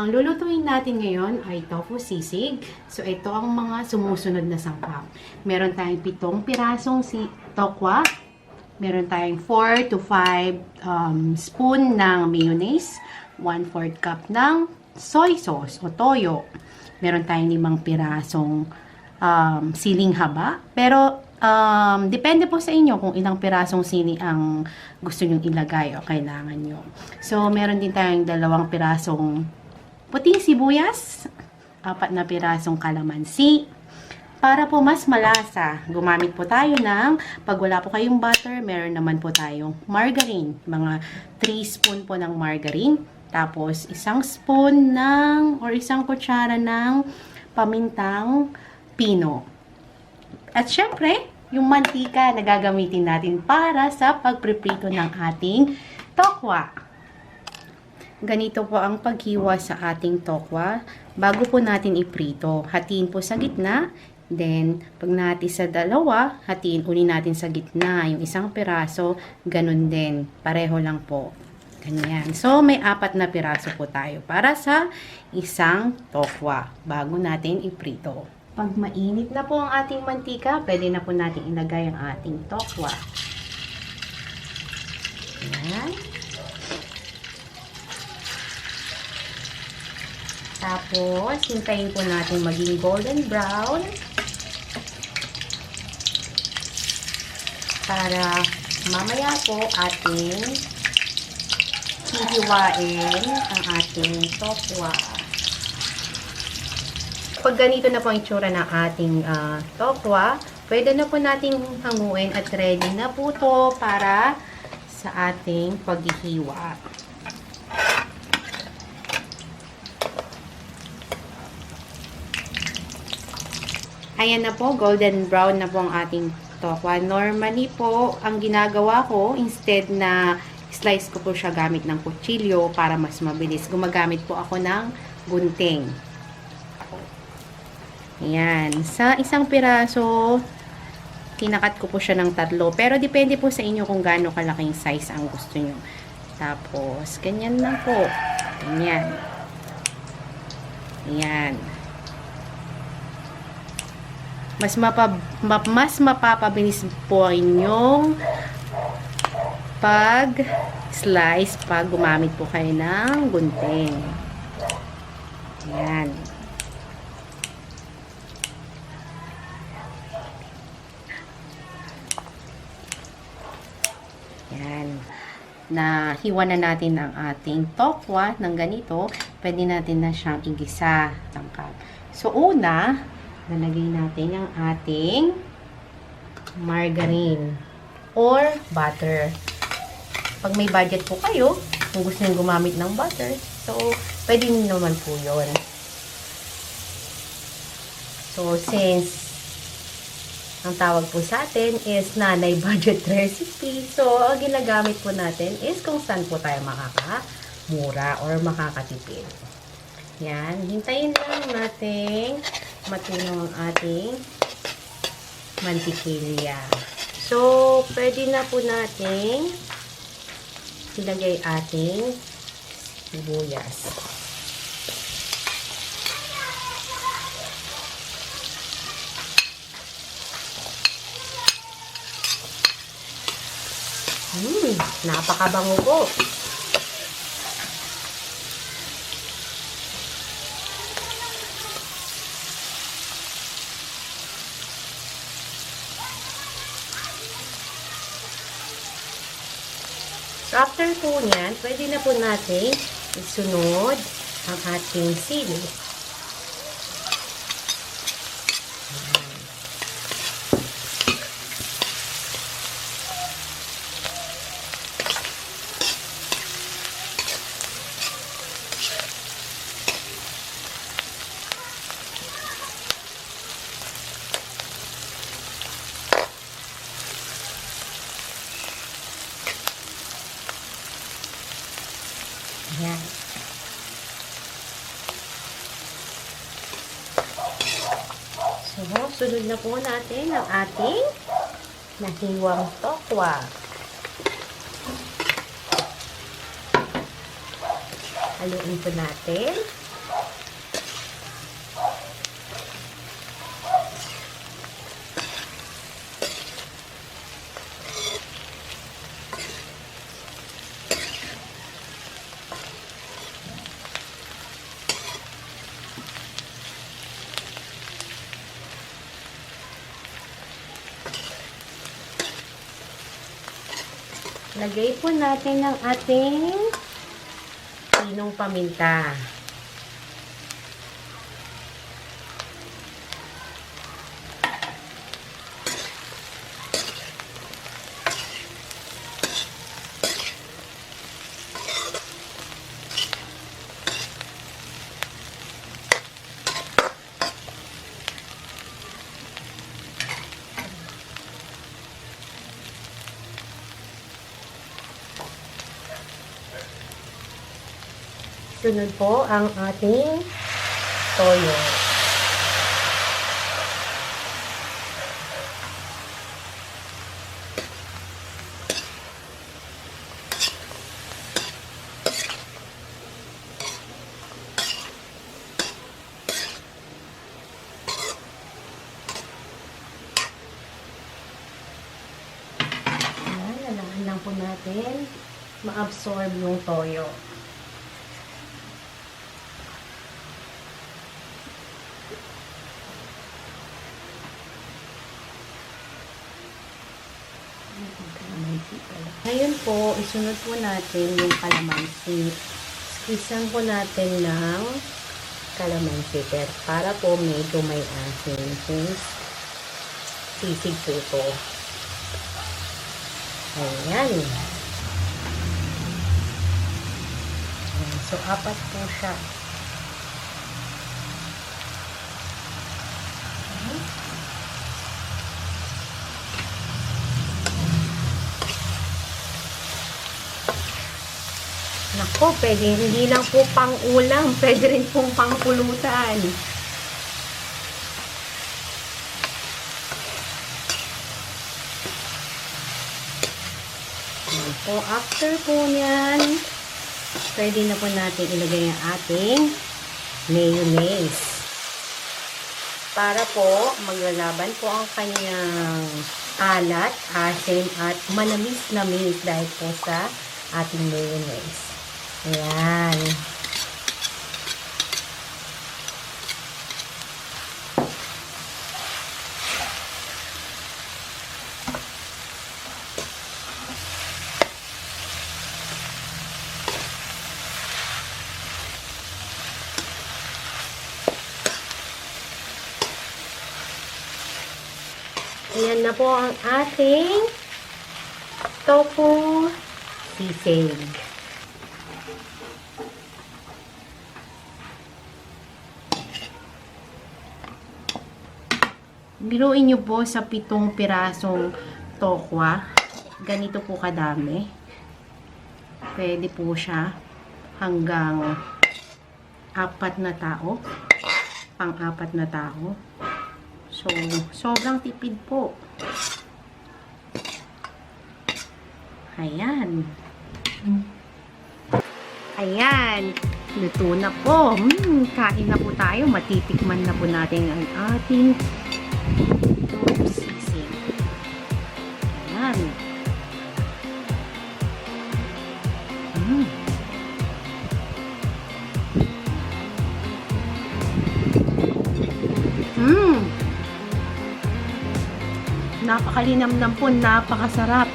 Ang lulutuin natin ngayon ay tofu sisig. So, ito ang mga sumusunod na sangkap. Meron tayong 7 pirasong tokwa. Meron tayong 4 to 5 spoon ng mayonnaise. 1/4 cup ng soy sauce o toyo. Meron tayong 5 pirasong siling haba. Pero, depende po sa inyo kung ilang pirasong sili ang gusto nyong ilagay o kailangan nyo. So, meron din tayong 2 pirasong puting sibuyas, 4 na pirasong kalamansi. Para po mas malasa, gumamit po tayo ng, pag wala po kayong butter, meron naman po tayong margarine. Mga 3 spoon po ng margarine. Tapos, 1 spoon or 1 kutsara ng pamintang pino. At syempre, yung mantika na gagamitin natin para sa pagpriprito ng ating tokwa. Ganito po ang paghiwa sa ating tokwa bago po natin iprito. Hatiin po sa gitna, then pag nahati sa dalawa, hatiin uli natin sa gitna. Yung 1 piraso, ganun din. Pareho lang po. Ganyan. So, may 4 na piraso po tayo para sa 1 tokwa bago natin iprito. Pag mainit na po ang ating mantika, pwede na po natin ilagay ang ating tokwa. Ayan. Tapos, hintayin po natin maging golden brown para mamaya po ating hihiwain ang ating tokwa. Pag ganito na po ang itsura ng ating tokwa, pwede na po nating hanguin at ready na po ito para sa ating paghihiwa. Ayan na po, golden brown na po ang ating tokwa. Normally po, ang ginagawa ko, instead na slice ko po siya gamit ng kutsilyo para mas mabilis, gumagamit po ako ng gunting. Ayan. Sa 1 piraso, kinakat ko po siya ng 3. Pero depende po sa inyo kung gaano kalaking size ang gusto nyo. Tapos, ganyan lang po. Ganyan. Ayan. Mas mapapabilis po inyong pag-slice pag gumamit po kayo ng gunting. Ayan. Ayan. Nahiwa na natin ang ating tokwa ng ganito. Pwede natin na siyang igisa. So, una, lalagay natin ang ating margarine or butter. Pag may budget po kayo, kung gusto nyo gumamit ng butter, so, pwede nyo naman po yun. So, since ang tawag po sa atin is nanay budget recipe, so, ang ginagamit po natin is kung saan po tayo makakamura or makakatipid. Yan, hintayin lang natin matunaw ang ating mantikilya. So, pwede na po natin ilagay ating sibuyas. Napakabango po. So, after po niyan, pwede na po natin isunod ang ating sili. Ayan. So, sunod na po natin ang ating nahiwang tokwa. Haluin po natin. Lagay po natin ang ating pinong paminta. Sunod po ang ating toyo. Lalahan lang po natin ma-absorb yung toyo. Ngayon po, isunod po natin yung kalamansi. Squeezean po natin ng kalamansi para po medyo may asin since sisig po ito. Ayan. So, 4 po siya. Nako, pwede hindi lang po pang ulam, pwede rin pong pang pulutan. So, after po niyan, pwede na po natin ilagay ang ating mayonnaise. Para po, maglalaban po ang kanyang alat, asin, at manamis-namis dahil po sa ating mayonnaise. Ayan. Ayan na po ang ating tofu sisig. Biruin nyo po sa 7 pirasong tokwa. Ganito po kadami. Pwede po siya hanggang 4 na tao. Pang-4 na tao. So, sobrang tipid po. Ayan. Ayan. Luto na po. Kain na po tayo. Matitikman na po natin ang ating tofu sisig. Ayan. Napakalinamnam po. Napakasarap.